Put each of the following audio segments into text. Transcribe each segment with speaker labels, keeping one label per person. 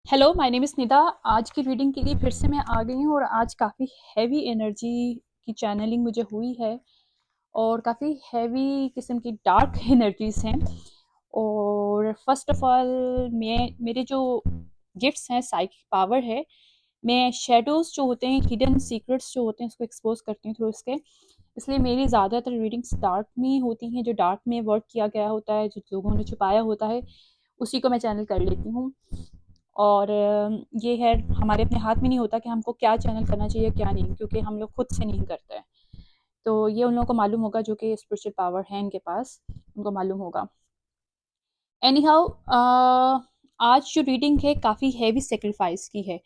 Speaker 1: Hello, my name is Nida. आज की reading के लिए फिर से मैं आ गई हूँ और आज काफ़ी हैवी एनर्जी की चैनलिंग मुझे हुई है और काफ़ी हैवी किस्म की डार्क एनर्जीज़ हैं। और फर्स्ट ऑफ ऑल मेरे जो गिफ्ट्स हैं, साइकिक पावर है, मैं शैडोज़ जो होते हैं, हिडन सीक्रेट्स जो होते हैं, उसको एक्सपोज़ करती हूँ थ्रू इसके। इसलिए मेरी ज़्यादातर रीडिंग्स डार्क में ही होती हैं, जो डार्क में वर्क किया गया होता है, जो लोगों ने छुपाया होता है, उसी को मैं चैनल कर लेती हूँ। और ये है, हमारे अपने हाथ में नहीं होता कि हमको क्या चैनल करना चाहिए क्या नहीं, क्योंकि हम लोग खुद से नहीं करते हैं। तो ये उन लोगों को मालूम होगा जो कि स्पिरिचुअल पावर है इनके पास, उनको मालूम होगा। एनी हाउ, आज जो रीडिंग है काफ़ी हैवी सेक्रीफाइस की है।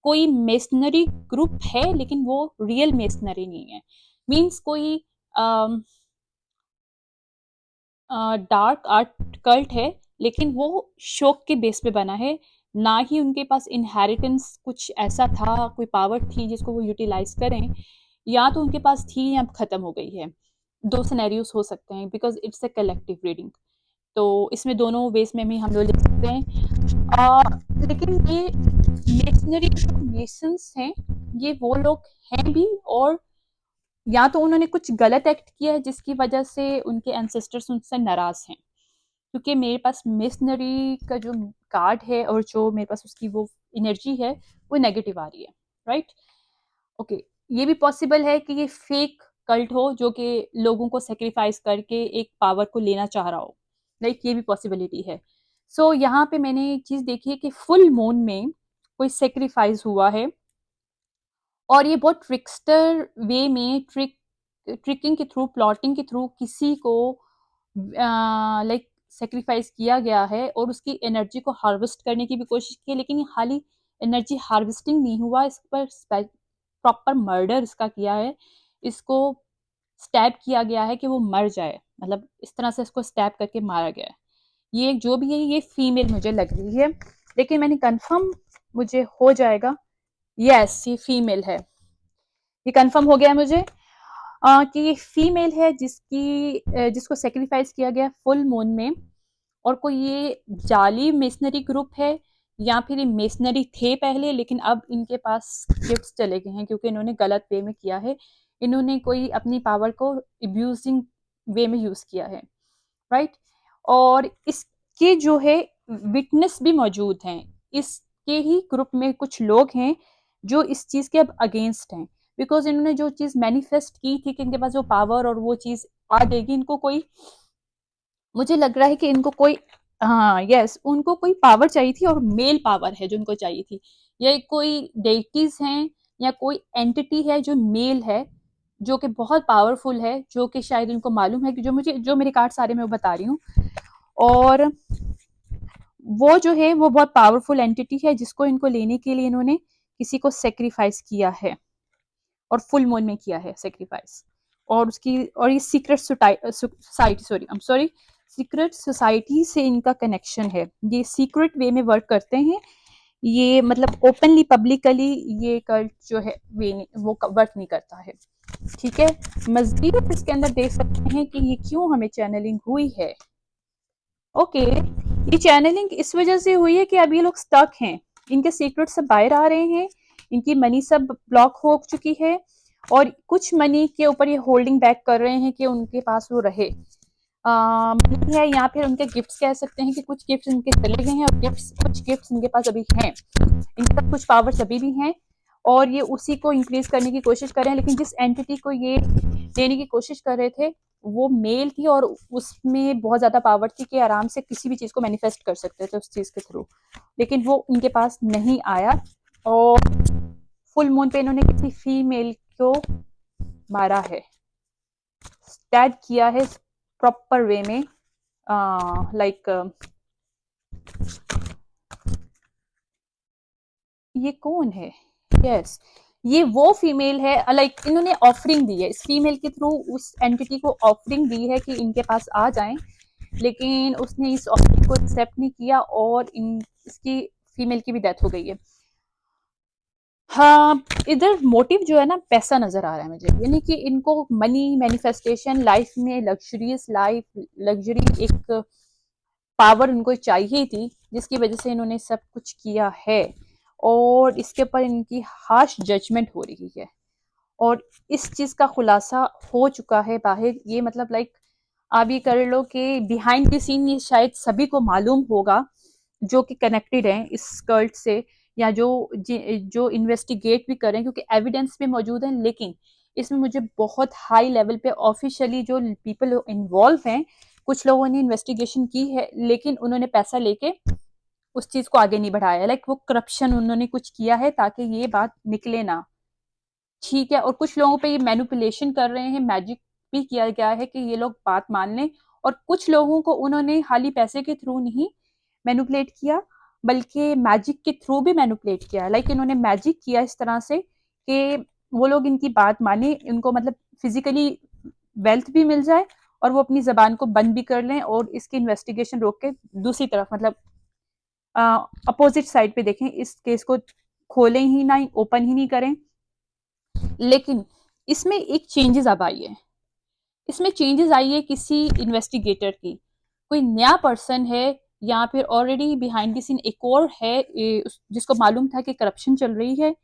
Speaker 1: कोई मेसनरी ग्रुप है लेकिन वो रियल मेसनरी नहीं है। मीन्स कोई डार्क आर्ट कल्ट है, लेकिन वो शौक के बेस पे बना है। ना ही उनके पास इनहेरिटेंस कुछ ऐसा था, कोई पावर थी जिसको वो यूटिलाइज करें, या तो उनके पास थी या ख़त्म हो गई है। दो सिनेरियोज हो सकते हैं, because it's a collective reading. तो इसमें दोनों वेस में भी हम लोग लिख सकते हैं। लेकिन ये मेसनरी जो मेसन्स हैं, ये वो लोग हैं भी, और या तो उन्होंने कुछ गलत एक्ट किया है जिसकी वजह से उनके एंसेस्टर्स उनसे नाराज हैं। क्योंकि मेरे पास मिशनरी का जो कार्ड है और जो मेरे पास उसकी वो एनर्जी है, वो नेगेटिव आ रही है। Right, okay. ये भी पॉसिबल है कि ये फेक कल्ट हो जो कि लोगों को सेक्रीफाइस करके एक पावर को लेना चाह रहा हो। लाइक ये भी पॉसिबिलिटी है। सो यहाँ पे मैंने एक चीज़ देखी है कि फुल मून में कोई सेक्रीफाइस हुआ है, और ये बहुत ट्रिक्स्टर वे में ट्रिकिंग के थ्रू, प्लॉटिंग के थ्रू किसी को लाइक सेक्रीफाइस किया गया है, और उसकी एनर्जी को हार्वेस्ट करने की भी कोशिश की है। लेकिन ये खाली एनर्जी हार्वेस्टिंग नहीं हुआ, इस पर प्रॉपर मर्डर इसका किया है। इसको स्टैब किया गया है कि वो मर जाए, मतलब इस तरह से इसको स्टैब करके मारा गया है। ये जो भी है, ये फीमेल मुझे लग रही है, लेकिन मैंने कंफर्म, मुझे हो जाएगा। यस, ये फीमेल है। ये कंफर्म हो गया है मुझे कि ये फीमेल है जिसको सेक्रीफाइस किया गया फुल मून में। और कोई ये जाली मेसनरी ग्रुप है, या फिर ये मेसनरी थे पहले, लेकिन अब इनके पास गिफ्ट्स चले गए हैं क्योंकि इन्होंने गलत वे में किया है। इन्होंने कोई अपनी पावर को एब्यूजिंग वे में यूज किया है। राइट, और इसके जो है विटनेस भी मौजूद हैं। इसके ही ग्रुप में कुछ लोग हैं जो इस चीज के अब अगेंस्ट हैं, बिकॉज इन्होंने जो चीज मैनिफेस्ट की थी कि इनके पास वो पावर और वो चीज आ जाएगी, इनको कोई, मुझे लग रहा है कि इनको कोई, हाँ यस, उनको कोई पावर चाहिए थी, और मेल पावर है जो उनको चाहिए थी। ये कोई डेइटीज हैं या कोई एंटिटी है जो मेल है, जो कि बहुत पावरफुल है, जो कि शायद इनको मालूम है कि जो मेरे कार्ड सारे मैं वो बता रही हूँ। और वो जो है वो बहुत पावरफुल एंटिटी है, जिसको इनको लेने के लिए इन्होंने किसी को सेक्रीफाइस किया है, और फुल मून में किया है सेक्रीफाइस। और ये secret society, sorry I am sorry, secret society से इनका कनेक्शन है। ये सीक्रेट वे में वर्क करते हैं। ये मतलब ओपनली पब्लिकली ये कल्ट जो है वे वो वर्क नहीं करता है। ठीक है, मजदूर इसके अंदर देख सकते हैं कि ये क्यों हमें चैनलिंग हुई है। ओके, ये चैनलिंग इस वजह से हुई है कि अब ये लोग स्टक हैं, इनके सीक्रेट सब बाहर आ रहे हैं, इनकी मनी सब ब्लॉक हो चुकी है, और कुछ मनी के ऊपर ये होल्डिंग बैक कर रहे हैं कि उनके पास वो रहे। मनी है, या फिर उनके गिफ्ट्स कह सकते हैं कि कुछ गिफ्ट्स इनके चले गए हैं, और कुछ गिफ्ट्स इनके पास अभी हैं। इनके पास कुछ पावर्स अभी भी हैं, और ये उसी को इंक्रीज करने की कोशिश कर रहे हैं। लेकिन जिस एंटिटी को ये लेने की कोशिश कर रहे थे, वो मेल थी, और उसमें बहुत ज्यादा पावर थी कि आराम से किसी भी चीज को मैनिफेस्ट कर सकते थे उस चीज के थ्रू। लेकिन वो उनके पास नहीं आया, और फुल मून पे इन्होंने किसी फीमेल को मारा है, स्टैब किया है प्रॉपर वे में। लाइक ये कौन है? यस, ये वो फीमेल है। लाइक इन्होंने ऑफरिंग दी है, इस फीमेल के थ्रू उस एंटिटी को ऑफरिंग दी है कि इनके पास आ जाएं, लेकिन उसने इस ऑफर को एक्सेप्ट नहीं किया, और इसकी फीमेल की भी डेथ हो गई है। हाँ, इधर मोटिव जो है ना, पैसा नजर आ रहा है मुझे, यानी कि इनको मनी, मैनिफेस्टेशन, लाइफ में लग्जरियस लाइफ, लग्जरी एक पावर उनको चाहिए थी, जिसकी वजह से इन्होंने सब कुछ किया है, और इसके ऊपर इनकी हार्श जजमेंट हो रही है, और इस चीज का खुलासा हो चुका है बाहर। ये मतलब लाइक आप ये कर लो कि बिहाइंड द सीन ये शायद सभी को मालूम होगा, जो कि कनेक्टेड हैं इस कल्ट से, या जो इन्वेस्टिगेट भी करें, क्योंकि एविडेंस भी मौजूद है। लेकिन इसमें मुझे बहुत हाई लेवल पे ऑफिशियली जो पीपल इन्वॉल्व हैं, कुछ लोगों ने इन्वेस्टिगेशन की है, लेकिन उन्होंने पैसा लेके उस चीज को आगे नहीं बढ़ाया। लाइक वो करप्शन उन्होंने कुछ किया है ताकि ये बात निकले ना, ठीक है। और कुछ लोगों पे ये मैनिपुलेशन कर रहे हैं, मैजिक भी किया गया है कि ये लोग बात मान लें, और कुछ लोगों को उन्होंने खाली पैसे के थ्रू नहीं मैनिपुलेट किया, बल्कि मैजिक के थ्रू भी मैनिपुलेट किया। लाइक इन्होंने मैजिक किया इस तरह से कि वो लोग इनकी बात माने, इनको मतलब फिजिकली वेल्थ भी मिल जाए, और वो अपनी जबान को बंद भी कर लें, और इसकी इन्वेस्टिगेशन रोक के दूसरी तरफ मतलब अपोजिट साइड पे देखें, इस केस को खोलें ही ना, ओपन ही नहीं करें। लेकिन इसमें एक चेंजेस अब आई है, इसमें चेंजेस आई है किसी इन्वेस्टिगेटर की। कोई नया पर्सन है, या फिर ऑलरेडी बिहाइंड द सीन एक और है जिसको मालूम था कि करप्शन चल रही है,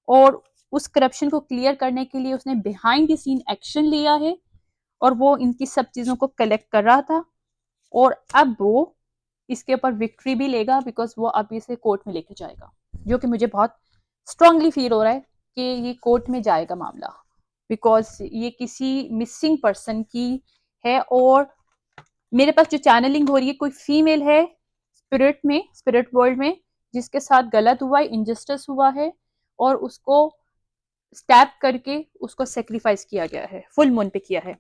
Speaker 1: और उस करप्शन को क्लियर करने के लिए उसने बिहाइंड द सीन एक्शन लिया है, और वो इनकी सब चीजों को कलेक्ट कर रहा था, और अब वो इसके ऊपर विक्ट्री भी लेगा, बिकॉज वो अब इसे कोर्ट में लेके जाएगा, जो कि मुझे बहुत स्ट्रांगली फील हो रहा है कि ये कोर्ट में जाएगा मामला, बिकॉज ये किसी मिसिंग पर्सन की है। और मेरे पास जो चैनलिंग हो रही है, कोई फीमेल है स्पिरिट वर्ल्ड में, जिसके साथ गलत हुआ है, इनजस्टिस हुआ है, और उसको स्टैप करके उसको सेक्रीफाइस किया गया है, फुल मून पे किया है।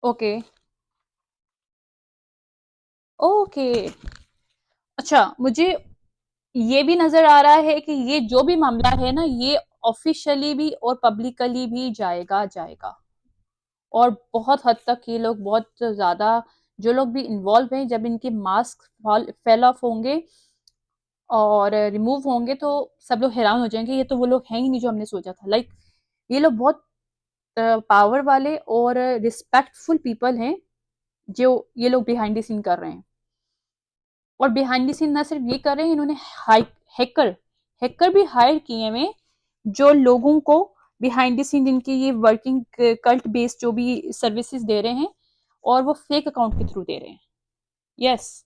Speaker 1: ओके ओके, अच्छा, मुझे ये भी नजर आ रहा है कि ये जो भी मामला है ना, ये ऑफिशियली भी और पब्लिकली भी जाएगा, और बहुत हद तक ये लोग बहुत ज्यादा, जो लोग भी इन्वॉल्व हैं, जब इनके मास्क फेल ऑफ होंगे और रिमूव होंगे, तो सब लोग हैरान हो जाएंगे, ये तो वो लोग हैं ही नहीं जो हमने सोचा था। लाइक ये लोग बहुत पावर वाले और रिस्पेक्टफुल पीपल हैं, जो ये लोग बिहाइंड द सीन कर रहे हैं। और बिहाइंड द सीन ना सिर्फ ये कर रहे हैं, इन्होंने हैकर हैकर भी हायर किए हुए, जो लोगों को बिहाइंड द सीन जिनकी ये वर्किंग कल्ट बेस्ड जो भी सर्विसेज दे रहे हैं, और वो फेक अकाउंट के थ्रू दे रहे हैं। यस,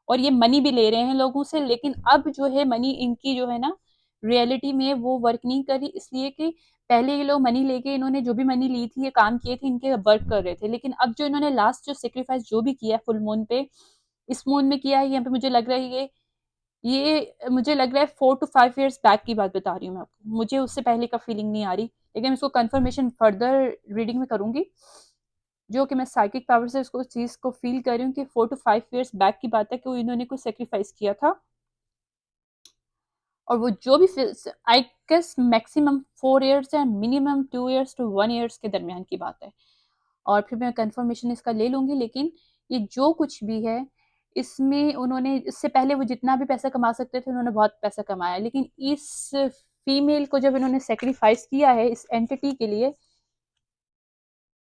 Speaker 1: और ये मनी भी ले रहे हैं लोगों से, लेकिन अब जो है मनी इनकी जो है ना, रियलिटी में वो वर्क नहीं करी, इसलिए कि पहले ये लोग मनी लेके, इन्होंने जो भी मनी ली थी, ये काम किए थे, इनके वर्क कर रहे थे। लेकिन अब जो इन्होंने लास्ट जो सेक्रीफाइस जो भी किया है फुल मून पे, इस मून में किया है, यहाँ पे मुझे लग रहा है ये मुझे लग रहा है 4 to 5 years बैक की बात बता रही हूँ मैं आपको, मुझे उससे पहले का फीलिंग नहीं आ रही, लेकिन इसको कंफर्मेशन फर्दर रीडिंग में करूंगी, जो कि मैं साइकिक पावर से उसको चीज को फील कर रही हूँ कि 4 to 5 years बैक की बात है कि इन्होंने कुछ सेक्रीफाइस किया था, और वो जो भी आई गेस मैक्सिमम 4 years है, मिनिमम 2 years to 1 years के दरमियान की बात है, और फिर मैं कंफर्मेशन इसका ले लूंगी। लेकिन ये जो कुछ भी है, इसमें उन्होंने इससे पहले वो जितना भी पैसा कमा सकते थे, उन्होंने बहुत पैसा कमाया, लेकिन इस फीमेल को जब इन्होंने सेक्रीफाइस किया है इस एंटिटी के लिए,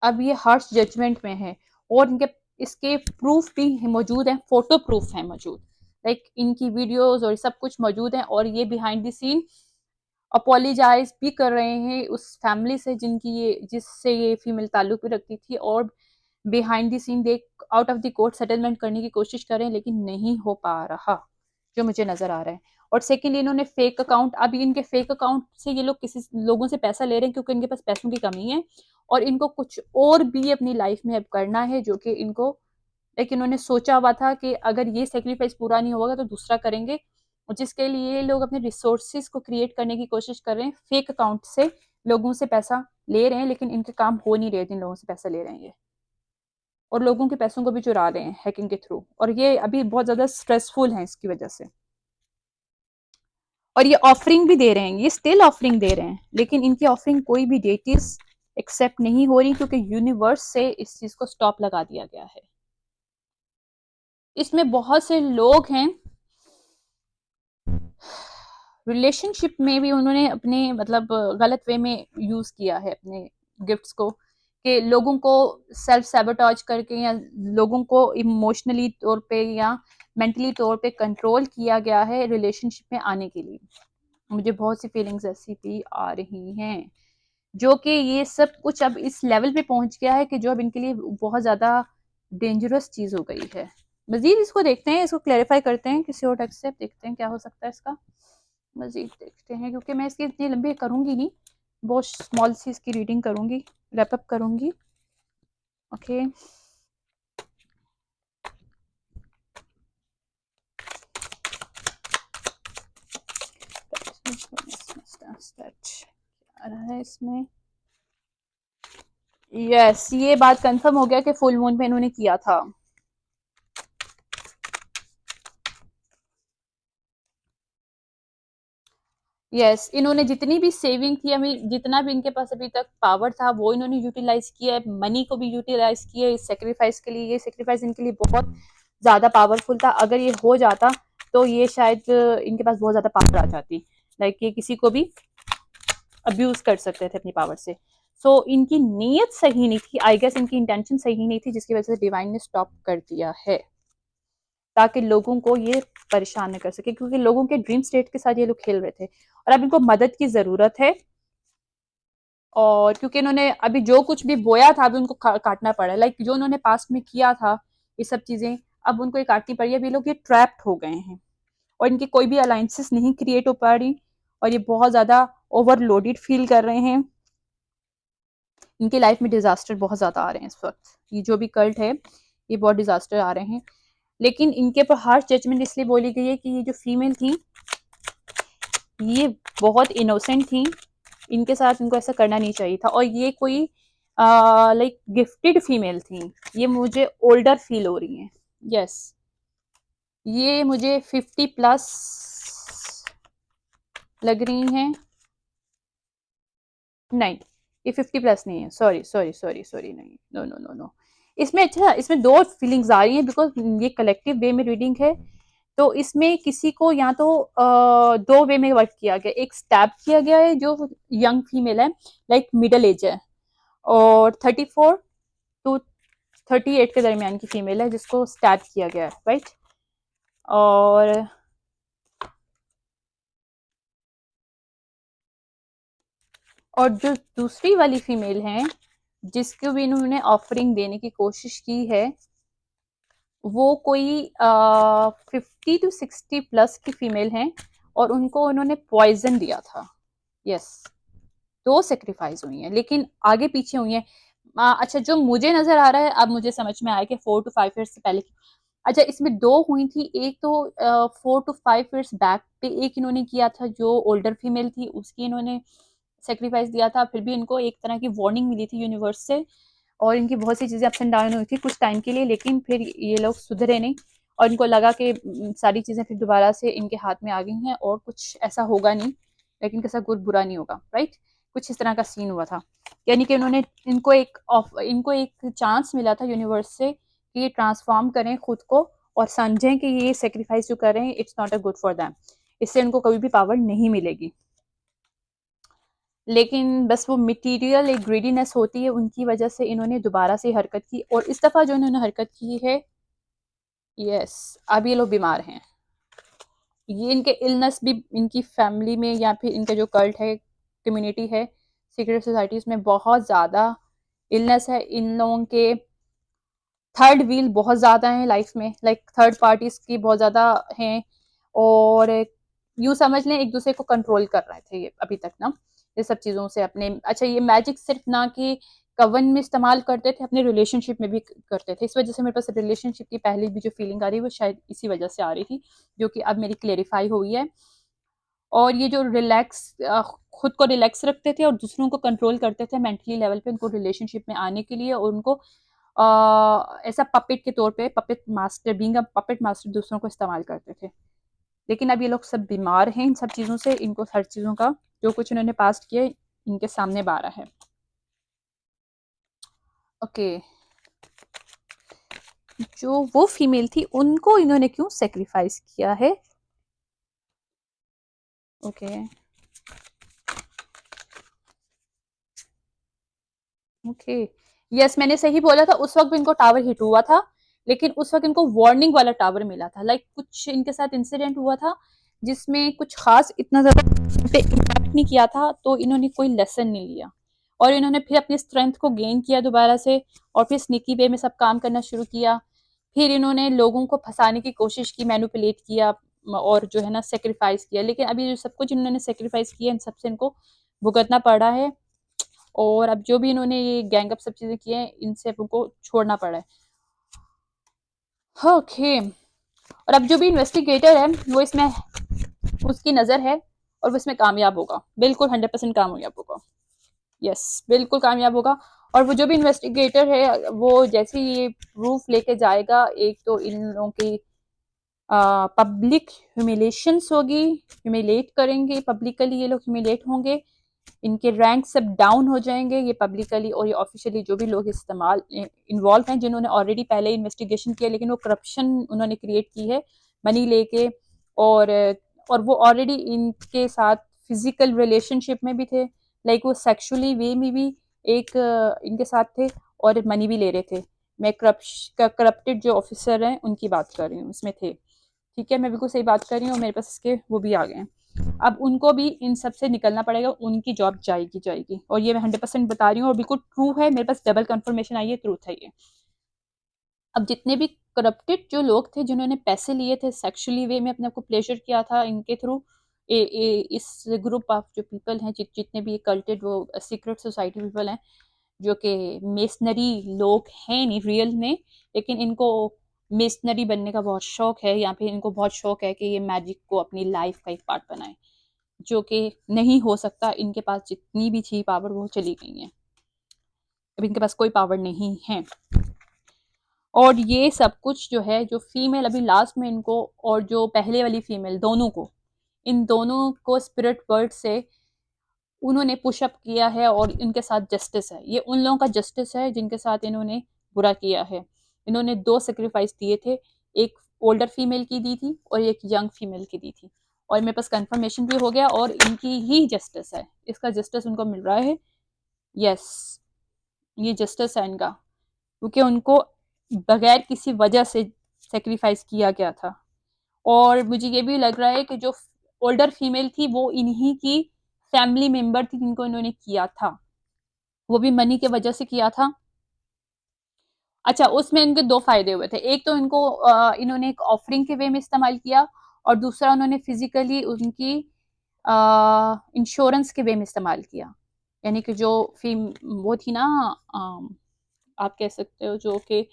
Speaker 1: अब ये हार्श जजमेंट में है, और इनके इसके प्रूफ भी मौजूद हैं, फोटो प्रूफ है मौजूद, लाइक इनकी वीडियोस और सब कुछ मौजूद है, और ये बिहाइंड द सीन अपोलोजाइज भी कर रहे हैं उस फैमिली से जिससे ये फीमेल ताल्लुक भी रखती थी, और बिहाइंड द सीन देख out of the court settlement करने की कोशिश कर रहे हैं, लेकिन नहीं हो पा रहा, जो मुझे नजर आ रहा है। और सेकेंडली, इन्होंने फेक अकाउंट, अब इनके फेक अकाउंट से ये लोग किसी लोगों से पैसा ले रहे हैं, क्योंकि इनके पास पैसों की कमी है, और इनको कुछ और भी अपनी लाइफ में अब करना है, जो कि इनको एक इन्होंने सोचा हुआ था कि अगर ये सेक्रीफाइस पूरा नहीं होगा तो दूसरा करेंगे, और जिसके लिए लोग अपने रिसोर्सेज को क्रिएट करने की कोशिश कर रहे हैं, फेक अकाउंट से लोगों से पैसा ले रहे हैं, लेकिन इनके काम हो नहीं रहे जिन लोगों से पैसा ले रहे हैं ये, और लोगों के पैसों को भी चुरा रहे हैं हैकिंग के थ्रू, और ये अभी बहुत ज्यादा स्ट्रेसफुल है इसकी वजह से। और ये ऑफरिंग भी दे रहे हैं, ये स्टिल ऑफरिंग दे रहे हैं, लेकिन इनकी ऑफरिंग कोई भी डेटिस एक्सेप्ट नहीं हो रही, क्योंकि यूनिवर्स से इस चीज को स्टॉप लगा दिया गया है। इसमें बहुत से लोग हैं, रिलेशनशिप में भी उन्होंने अपने मतलब गलत वे में यूज किया है अपने गिफ्ट्स को, कि लोगों को सेल्फ सैबोटाज करके या लोगों को इमोशनली तौर पे या मेंटली तौर पे कंट्रोल किया गया है रिलेशनशिप में आने के लिए। मुझे बहुत सी फीलिंग्स ऐसी भी आ रही हैं जो कि ये सब कुछ अब इस लेवल पे पहुंच गया है कि जो अब इनके लिए बहुत ज़्यादा डेंजरस चीज़ हो गई है। मजीद इसको देखते हैं, इसको क्लैरिफाई करते हैं किसी और टेक्स्ट से, देखते हैं क्या हो सकता है इसका। मजीद देखते हैं क्योंकि मैं इसकी इतनी लंबी करूँगी नहीं, बहुत स्मॉल सी इसकी रीडिंग करूँगी, रैप अप करूँगी। ओके आ रहा है इसमें। यस, ये बात कंफर्म हो गया कि फुल मून पे इन्होंने किया था। यस, इन्होंने जितनी भी सेविंग थी, अभी जितना भी इनके पास अभी तक पावर था वो इन्होंने यूटिलाइज किया है, मनी को भी यूटिलाइज किया है इस सेक्रीफाइस के लिए। ये सेक्रीफाइस इनके लिए बहुत ज्यादा पावरफुल था। अगर ये हो जाता तो ये शायद इनके पास बहुत ज्यादा पावर आ जाती, लाइक ये किसी को भी अब्यूज कर सकते थे अपनी पावर से। सो इनकी नीयत सही नहीं थी, आई गेस इनकी इंटेंशन सही नहीं थी, जिसकी वजह से डिवाइन ने स्टॉप कर दिया है ताकि लोगों को ये परेशान न कर सके, क्योंकि लोगों के ड्रीम स्टेट के साथ ये लोग खेल रहे थे और अब इनको मदद की जरूरत है। और क्योंकि इन्होंने अभी जो कुछ भी बोया था अभी उनको काटना पड़ा, लाइक जो उन्होंने पास्ट में किया था ये सब चीजें अब उनको ये काटनी पड़ी। अभी लोग ये ट्रैप्ड हो गए हैं और इनकी कोई भी अलायंसेस नहीं क्रिएट हो पा रही और ये बहुत ज्यादा ओवरलोडेड फील कर रहे हैं। इनकी लाइफ में डिजास्टर बहुत ज्यादा आ रहे हैं इस वक्त, ये जो भी कल्ट है ये बहुत डिजास्टर आ रहे हैं। लेकिन इनके ऊपर हार्श जजमेंट इसलिए बोली गई है कि ये जो फीमेल थी ये बहुत इनोसेंट थी, इनके साथ इनको ऐसा करना नहीं चाहिए था। और ये कोई लाइक गिफ्टेड फीमेल थी, ये मुझे ओल्डर फील हो रही हैं। यस, ये मुझे 50+ लग रही हैं। नहीं, ये 50+ नहीं है, सॉरी सॉरी सॉरी सॉरी, नहीं, नो नो नो नो। इसमें अच्छा, इसमें दो फीलिंग्स आ रही हैं बिकॉज ये कलेक्टिव वे में रीडिंग है। तो इसमें किसी को या तो दो वे में वर्क किया गया, एक स्टैब किया गया है जो यंग फीमेल है, लाइक मिडल एज है, और 34 टू 38 के दरमियान की फीमेल है जिसको स्टैब किया गया है, राइट। और जो दूसरी वाली फीमेल है जिसको भी इन्होंने ऑफरिंग देने की कोशिश की है वो कोई 50 to 60+ की फीमेल हैं और उनको उन्होंने पॉइजन दिया था। यस, दो सेक्रीफाइस हुई हैं लेकिन आगे पीछे हुई हैं। अच्छा, जो मुझे नजर आ रहा है अब मुझे समझ में आया कि 4 to 5 years से पहले की। अच्छा, इसमें दो हुई थी, एक तो 4 to 5 years बैक पे एक इन्होंने किया था जो ओल्डर फीमेल थी, उसकी इन्होंने सेक्रीफाइस दिया था। फिर भी इनको एक तरह की वार्निंग मिली थी यूनिवर्स से और इनकी बहुत सी चीज़ें अप्स एंड डाउन हुई थी कुछ टाइम के लिए, लेकिन फिर ये लोग सुधरे नहीं और इनको लगा कि सारी चीज़ें फिर दोबारा से इनके हाथ में आ गई हैं और कुछ ऐसा होगा नहीं, लेकिन इनके साथ कुछ बुरा नहीं होगा, राइट। कुछ इस तरह का सीन हुआ था, यानी कि उन्होंने इनको एक चांस मिला था यूनिवर्स से कि ये ट्रांसफॉर्म करें खुद को और समझें कि ये सेक्रीफाइस जो कर रहे हैं it's not a good for them, इससे उनको कभी भी पावर नहीं मिलेगी। लेकिन बस वो मटेरियल एक ग्रीडीनेस होती है, उनकी वजह से इन्होंने दोबारा से हरकत की और इस दफ़ा जो इन्होंने हरकत की है, यस, अब ये लोग बीमार हैं। ये इनके इलनेस भी इनकी फैमिली में या फिर इनका जो कल्ट है, कम्युनिटी है, सीक्रेट सोसाइटीज़ में बहुत ज़्यादा इलनेस है। इन लोगों के थर्ड व्हील बहुत ज़्यादा है लाइफ में, लाइक थर्ड पार्टीज की बहुत ज़्यादा हैं और यूँ समझ लें एक दूसरे को कंट्रोल कर रहे थे ये अभी तक ना, ये सब चीज़ों से अपने। अच्छा, ये मैजिक सिर्फ ना कि कवन में इस्तेमाल करते थे, अपने रिलेशनशिप में भी करते थे। इस वजह से मेरे पास रिलेशनशिप की पहले भी जो फीलिंग आ रही है वो शायद इसी वजह से आ रही थी, जो कि अब मेरी क्लेरिफाई हुई है। और ये जो खुद को रिलैक्स रखते थे और दूसरों को कंट्रोल करते थे मेंटली लेवल पे उनको रिलेशनशिप में आने के लिए, और उनको ऐसा पपेट के तौर पे, puppet master, being a puppet master दूसरों को इस्तेमाल करते थे। लेकिन अब ये लोग सब बीमार हैं इन सब चीज़ों से, इनको हर चीज़ों का जो कुछ इन्होंने पास्ट किया इनके सामने बारह है। ओके, जो वो फीमेल थी उनको इन्होंने क्यों सेक्रीफाइस किया है? ओके ओके, यस, मैंने सही बोला था, उस वक़्त भी इनको टावर हिट हुआ था, लेकिन उस वक़्त इनको वार्निंग वाला टावर मिला था। लाइक कुछ इनके साथ इंसिडेंट हुआ था, जिसमें कुछ ख़ास इतना ज़्यादा पे इम्पैक्ट नहीं किया था, तो इन्होंने कोई लेसन नहीं लिया और इन्होंने फिर अपनी स्ट्रेंथ को गेन किया दोबारा से और फिर स्नीकी वे में सब काम करना शुरू किया। फिर इन्होंने लोगों को फँसाने की कोशिश की, मैनिपुलेट किया और जो है ना सैक्रिफाइस किया। लेकिन अभी जो सब कुछ इन्होंने सैक्रिफाइस किया, इन सब से इनको भुगतना पड़ा है और अब जो भी इन्होंने ये गैंग अप सब चीज़ें की हैं, इनसे अब उनको छोड़ना पड़ा है। ओके, और अब जो भी इन्वेस्टिगेटर है, वो इसमें उसकी नज़र है और वो इसमें कामयाब होगा, बिल्कुल 100% कामयाब होगा। यस, बिल्कुल कामयाब होगा। और वो जो भी इन्वेस्टिगेटर है, वो जैसे ही ये प्रूफ लेके जाएगा, एक तो इन लोगों की पब्लिक ह्यूमिलेशंस होगी, ह्यूमिलेट करेंगे पब्लिकली, ये लोग ह्यूमिलेट होंगे, इनके रैंक सब डाउन हो जाएंगे, ये पब्लिकली और ये ऑफिशियली जो भी लोग इस्तेमाल इन्वॉल्व हैं, जिन्होंने ऑलरेडी पहले इन्वेस्टिगेशन किया, लेकिन वो करप्शन उन्होंने क्रिएट की है मनी लेके, और और वो ऑलरेडी इनके साथ फिजिकल रिलेशनशिप में भी थे, लाइक वो सेक्सुअली वे में भी एक इनके साथ थे और मनी भी ले रहे थे। मैं करप्टेड जो ऑफिसर हैं उनकी बात कर रही हूँ, इसमें थे। ठीक है, मैं बिल्कुल सही बात कर रही हूँ, मेरे पास इसके वो भी आ गए हैं। अब उनको भी इन सब से निकलना पड़ेगा, उनकी जॉब जाएगी जाएगी, और ये मैं 100% बता रही हूँ और बिल्कुल ट्रू है, मेरे पास डबल कंफर्मेशन आई है, ट्रूथ है ये। अब जितने भी करप्टेड जो लोग थे, जिन्होंने पैसे लिए थे सेक्सुअली वे में, अपने आपको प्लेजर किया था इनके थ्रू, इस ग्रुप ऑफ जो पीपल हैं, जितने भी कल्टेड वो सीक्रेट सोसाइटी पीपल हैं, जो कि मेसनरी लोग हैं नहीं रियल में, लेकिन इनको मेसनरी बनने का बहुत शौक है, या फिर इनको बहुत शौक है कि ये मैजिक को अपनी लाइफ का एक पार्ट बनाए, जो कि नहीं हो सकता। इनके पास जितनी भी थी पावर, वो चली गई है, अब इनके पास कोई पावर नहीं है। और ये सब कुछ जो है, जो फीमेल अभी लास्ट में इनको और जो पहले वाली फीमेल, दोनों को, इन दोनों को स्पिरिट वर्ल्ड से उन्होंने पुशअप किया है और इनके साथ जस्टिस है। ये उन लोगों का जस्टिस है जिनके साथ इन्होंने बुरा किया है। इन्होंने 2 सैक्रिफाइस दिए थे, एक ओल्डर फीमेल की दी थी और एक यंग फीमेल की दी थी, और मेरे पास कंफर्मेशन भी हो गया और इनकी ही जस्टिस है, इसका जस्टिस उनको मिल रहा है। यस, ये जस्टिस है इनका, क्योंकि उनको बगैर किसी वजह से सेक्रीफाइस किया गया था। और मुझे ये भी लग रहा है कि जो ओल्डर फीमेल थी, वो इन्हीं की फैमिली मेंबर थी, जिनको इन्होंने किया था, वो भी मनी के वजह से किया था। अच्छा, उसमें इनके 2 फायदे हुए थे, एक तो इनको इन्होंने एक ऑफरिंग के वे में इस्तेमाल किया, और दूसरा उन्होंने फिजिकली उनकी इंश्योरेंस के वे में इस्तेमाल किया। यानी कि जो फीम वो थी ना, आप कह सकते हो, जो कि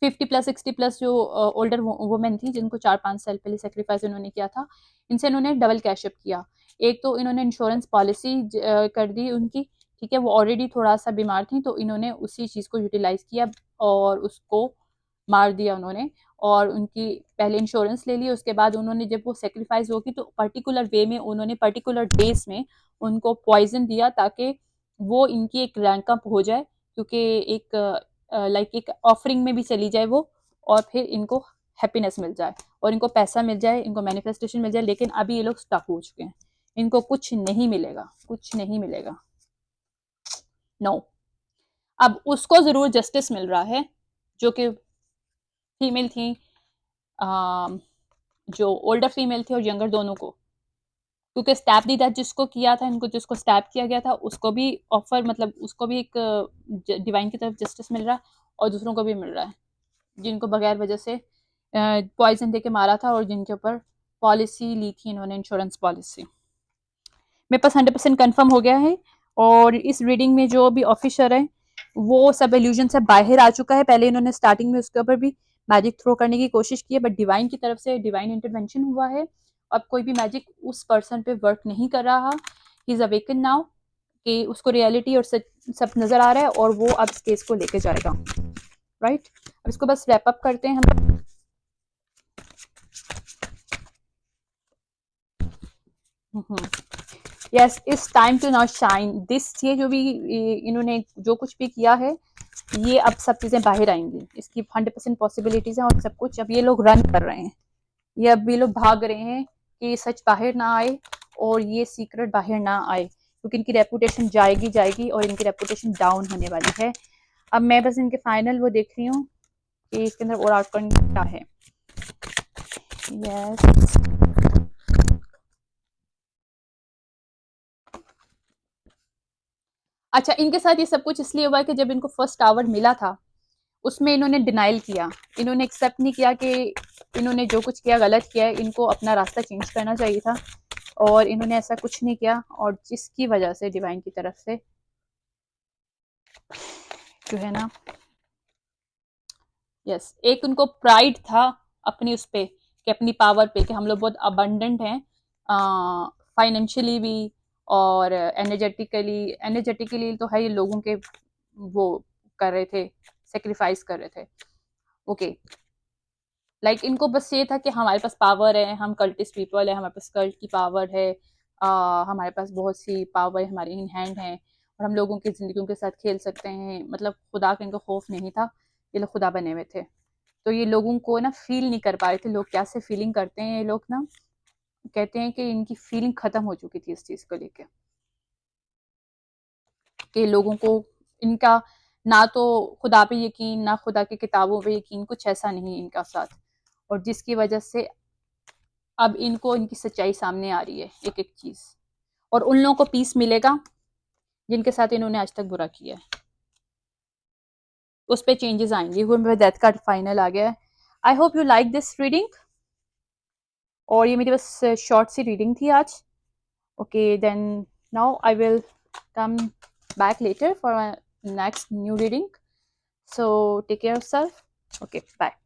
Speaker 1: 50+ 60+ जो ओल्डर वुमेन थी, जिनको 4-5 साल पहले सेक्रीफाइस उन्होंने किया था, इनसे इन्होंने डबल कैशअप किया। एक तो इन्होंने इंश्योरेंस पॉलिसी कर दी उनकी, ठीक है, वो ऑलरेडी थोड़ा सा बीमार थी, तो इन्होंने उसी चीज़ को यूटिलाइज किया और उसको मार दिया उन्होंने, और उनकी पहले इंश्योरेंस ले ली। उसके बाद उन्होंने, जब वो सेक्रीफाइस होगी, तो पर्टिकुलर वे में उन्होंने पर्टिकुलर डेज में उनको पॉइजन दिया, ताकि वो इनकी एक रैंक अप हो जाए, क्योंकि एक लाइक एक ऑफरिंग में भी चली जाए वो, और फिर इनको हैप्पीनेस मिल जाए और इनको पैसा मिल जाए, इनको मैनिफेस्टेशन मिल जाए। लेकिन अभी ये लोग स्टक हो चुके हैं, इनको कुछ नहीं मिलेगा, कुछ नहीं मिलेगा, नो। अब उसको जरूर जस्टिस मिल रहा है, जो कि फीमेल थी, जो ओल्डर फीमेल थी और यंगर दोनों को, क्योंकि स्टैप दी था जिसको किया था, इनको जिसको स्टैप किया गया था, उसको भी ऑफर, मतलब उसको भी एक डिवाइन की तरफ जस्टिस मिल रहा है, और दूसरों को भी मिल रहा है, जिनको बगैर वजह से पॉइजन दे के मारा था, और जिनके ऊपर पॉलिसी ली थी इन्होंने, इंश्योरेंस पॉलिसी। मेरे पास 100% कन्फर्म हो गया है, और इस रीडिंग में जो भी ऑफिसर है, वो सब इल्यूजन से बाहर आ चुका है। पहले इन्होंने स्टार्टिंग में उसके ऊपर भी मैजिक थ्रो करने की कोशिश की है, बट डिवाइन की तरफ से डिवाइन इंटरवेंशन हुआ है। अब कोई भी मैजिक उस पर्सन पे वर्क नहीं कर रहा, ही इज अवेकन नाउ, कि उसको रियलिटी और सब नजर आ रहा है, और वो अब इस केस को लेके जाएगा, राइट। अब इसको बस रैप अप करते हैं हम। Yes, it's time to now shine this. ये जो भी इन्होंने जो कुछ भी किया है, ये अब सब चीजें बाहर आएंगी, इसकी 100% पॉसिबिलिटीज हैं, और सब कुछ अब ये लोग रन कर रहे हैं, ये अब ये लोग भाग रहे हैं कि सच बाहर ना आए और ये सीक्रेट बाहर ना आए, क्योंकि इनकी रेपुटेशन जाएगी जाएगी, और इनकी रेपुटेशन डाउन होने वाली है। अब मैं बस इनके फाइनल वो देख रही हूँ कि इसके अंदर और आउटकम क्या है। यस, अच्छा, इनके साथ ये सब कुछ इसलिए हुआ कि जब इनको फर्स्ट टावर मिला था उसमें इन्होंने डिनाइल किया, इन्होंने एक्सेप्ट नहीं किया कि इन्होंने जो कुछ किया गलत किया है, इनको अपना रास्ता चेंज करना चाहिए था, और इन्होंने ऐसा कुछ नहीं किया, और जिसकी वजह से डिवाइन की तरफ से जो है ना, यस, एक उनको प्राइड था अपनी उस पे, कि अपनी पावर पे, कि हम लोग बहुत अबंडेंट हैं फाइनेंशियली भी, और एनर्जेटिकली तो है, ये लोगों के वो कर रहे थे, सेक्रीफाइस कर रहे थे। ओके, लाइक इनको बस ये था कि हमारे पास पावर है, हम कल्टिस्ट पीपल है, हमारे पास कल्ट की पावर है, हमारे पास बहुत सी पावर हमारे इन हैंड है, और हम लोगों की ज़िंदगियों के साथ खेल सकते हैं, मतलब खुदा का इनको खौफ नहीं था, ये लोग खुदा बने हुए थे। तो ये लोगों को ना फील नहीं कर पा रहे थे, लोग कैसे फीलिंग करते हैं, ये लोग ना कहते हैं कि इनकी फीलिंग खत्म हो चुकी थी इस चीज़ को लेके, कि लोगों को इनका ना तो खुदा पे यकीन, ना खुदा की किताबों पे यकीन, कुछ ऐसा नहीं इनका साथ, और जिसकी वजह से अब इनको इनकी सच्चाई सामने आ रही है, एक एक चीज, और उन लोगों को पीस मिलेगा जिनके साथ इन्होंने आज तक बुरा किया है, उस पर चेंजेस आएंगे। वो मेरा डेथ का फाइनल आ गया है। I hope you like this reading, और ये मेरी बस शॉर्ट सी रीडिंग थी आज। Okay then, now I will come back later for next new reading, so take care of self. Okay, bye.